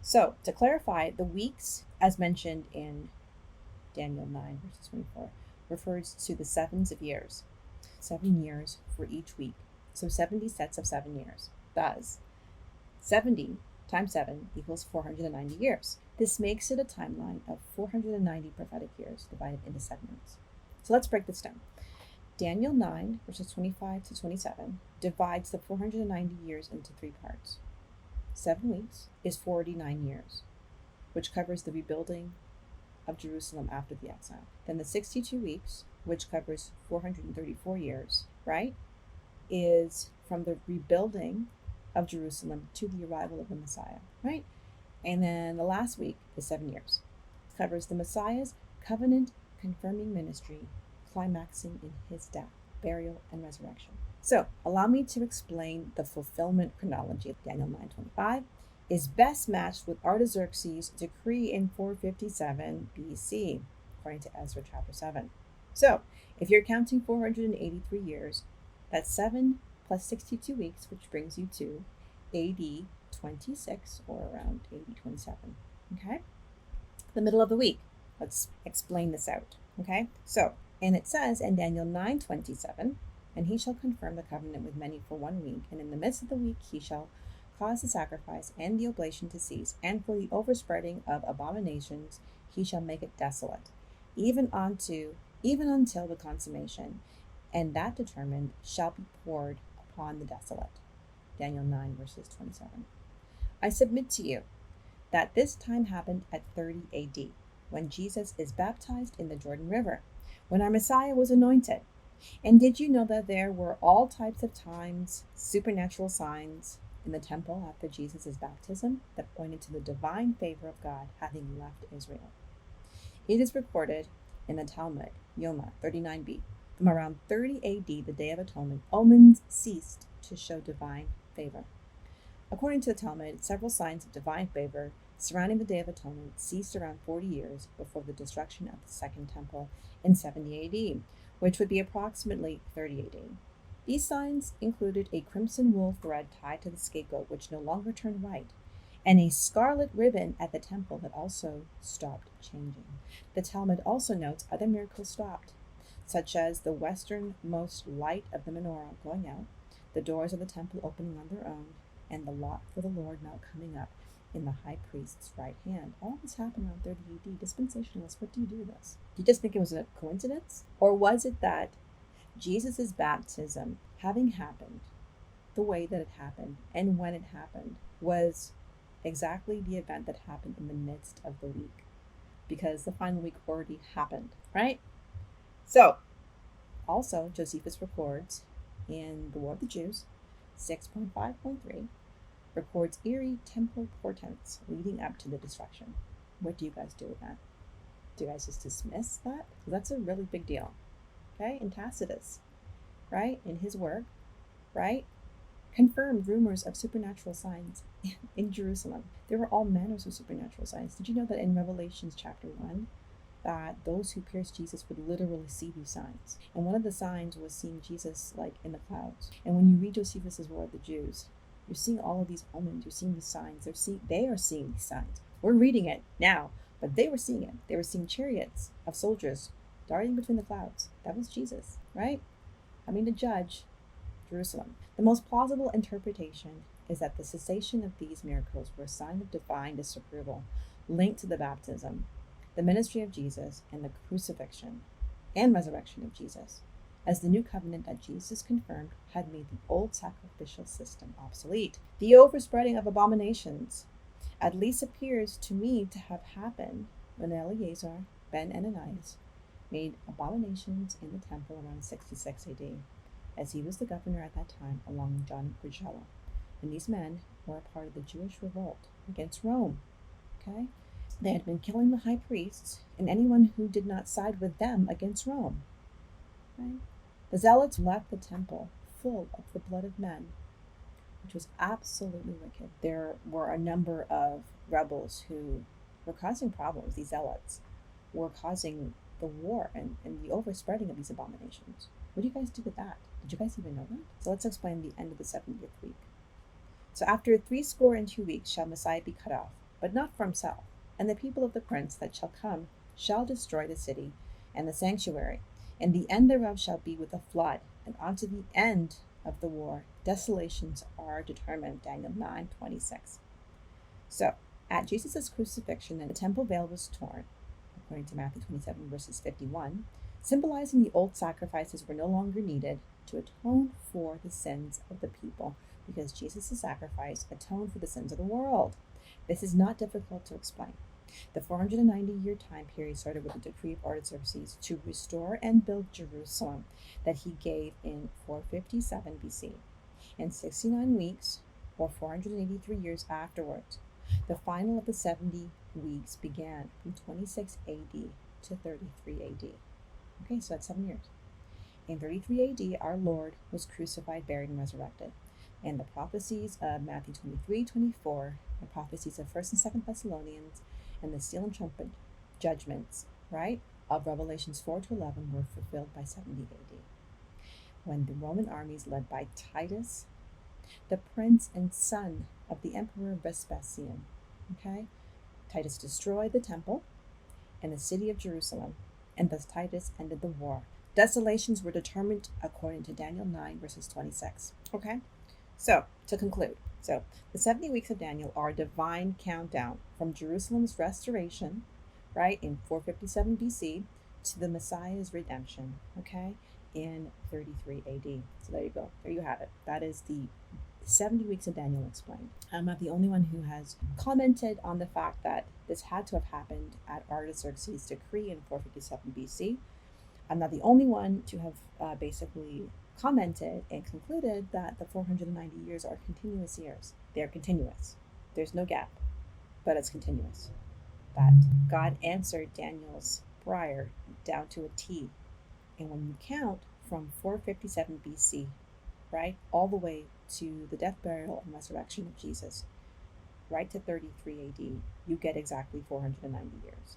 So, to clarify, the weeks, as mentioned in Daniel 9, verses 24, refers to the sevens of years. 7 years for each week. So 70 sets of 7 years. Thus, 70 times 7 equals 490 years. This makes it a timeline of 490 prophetic years divided into 7 months. So let's break this down. Daniel 9, verses 25 to 27, divides the 490 years into 3 parts. 7 weeks is 49 years, which covers the rebuilding of Jerusalem after the exile. Then the 62 weeks, which covers 434 years, right, is from the rebuilding of Jerusalem to the arrival of the Messiah, right? And then the last week is 7 years. It covers the Messiah's covenant confirming ministry, climaxing in his death, burial, and resurrection. So, allow me to explain the fulfillment chronology of Daniel 9:25 is best matched with Artaxerxes' decree in 457 BC, according to Ezra chapter 7. So, if you're counting 483 years, that's 7 plus 62 weeks, which brings you to AD 26, or around AD 27. Okay? The middle of the week. Let's explain this out. Okay? So, and it says in Daniel 9:27, and he shall confirm the covenant with many for 1 week, and in the midst of the week he shall cause the sacrifice and the oblation to cease, and for the overspreading of abominations he shall make it desolate, even until the consummation, and that determined shall be poured upon the desolate. Daniel 9, verses 27. I submit to you that this time happened at 30 AD, when Jesus is baptized in the Jordan River, when our Messiah was anointed. And did you know that there were all types of times, supernatural signs in the temple after Jesus' baptism that pointed to the divine favor of God having left Israel? It is recorded in the Talmud, Yoma 39b. From around 30 AD, the Day of Atonement, omens ceased to show divine favor. According to the Talmud, several signs of divine favor surrounding the Day of Atonement ceased around 40 years before the destruction of the Second Temple in 70 AD, which would be approximately 30 AD. These signs included a crimson wool thread tied to the scapegoat, which no longer turned white, and a scarlet ribbon at the temple that also stopped changing. The Talmud also notes other miracles stopped, such as the westernmost light of the menorah going out, the doors of the temple opening on their own, and the lot for the Lord now coming up in the high priest's right hand. All this happened around 30 AD. Dispensationalists, what do you do with this? Do you just think it was a coincidence? Or was it that Jesus' baptism, having happened the way that it happened and when it happened, was exactly the event that happened in the midst of the week? Because the final week already happened, right? So, also, Josephus records in The War of the Jews, 6.5.3, records eerie temple portents leading up to the destruction. What do you guys do with that? Do you guys just dismiss that? That's a really big deal. Okay? And Tacitus, right, in his work, right, confirmed rumors of supernatural signs in Jerusalem. There were all manners of supernatural signs. Did you know that in Revelations chapter 1, that those who pierced Jesus would literally see these signs? And one of the signs was seeing Jesus like in the clouds. And when you read Josephus' War of the Jews, you're seeing all of these omens, you're seeing these signs. They are seeing these signs. We're reading it now, but they were seeing it. They were seeing chariots of soldiers darting between the clouds. That was Jesus, right? Coming to judge Jerusalem. The most plausible interpretation is that the cessation of these miracles were a sign of divine disapproval linked to the baptism, the ministry of Jesus, and the crucifixion and resurrection of Jesus, as the new covenant that Jesus confirmed had made the old sacrificial system obsolete. The overspreading of abominations at least appears to me to have happened when Eleazar ben Ananias made abominations in the temple around 66 AD, as he was the governor at that time along with John Grigella. And these men were a part of the Jewish revolt against Rome. Okay? They had been killing the high priests and anyone who did not side with them against Rome. Right? The zealots left the temple full of the blood of men, which was absolutely wicked. There were a number of rebels who were causing problems. These zealots were causing the war and the overspreading of these abominations. What do you guys do with that? Did you guys even know that? So let's explain the end of the 70th week. So after 62 weeks shall Messiah be cut off, but not for himself. And the people of the prince that shall come shall destroy the city and the sanctuary, and the end thereof shall be with a flood, and unto the end of the war desolations are determined. Daniel 9:26. So, at Jesus' crucifixion, the temple veil was torn, according to Matthew 27, verses 51, symbolizing the old sacrifices were no longer needed to atone for the sins of the people, because Jesus' sacrifice atoned for the sins of the world. This is not difficult to explain. The 490-year time period started with the decree of Artaxerxes to restore and build Jerusalem that he gave in 457 BC. In 69 weeks, or 483 years afterwards, the final of the 70 weeks began from 26 AD to 33 AD. Okay, so that's 7 years. In 33 AD, our Lord was crucified, buried, and resurrected. And the prophecies of Matthew 23:24, the prophecies of 1st and 2nd Thessalonians, and the seal and trumpet judgments, right, of Revelations 4-11 were fulfilled by 70 AD. When the Roman armies led by Titus, the prince and son of the emperor Vespasian, okay, Titus destroyed the temple and the city of Jerusalem, and thus Titus ended the war. Desolations were determined according to Daniel 9, verses 26. Okay? So, to conclude, the 70 weeks of Daniel are a divine countdown from Jerusalem's restoration, right, in 457 BC, to the Messiah's redemption, okay, in 33 AD. So there you go. There you have it. That is the 70 weeks of Daniel explained. I'm not the only one who has commented on the fact that this had to have happened at Artaxerxes' decree in 457 BC. I'm not the only one to have basically commented and concluded that the 490 years are continuous years. They're continuous. There's no gap, but it's continuous. That God answered Daniel's prayer down to a T. And when you count from 457 BC, right, all the way to the death, burial, and resurrection of Jesus, right to 33 AD, you get exactly 490 years.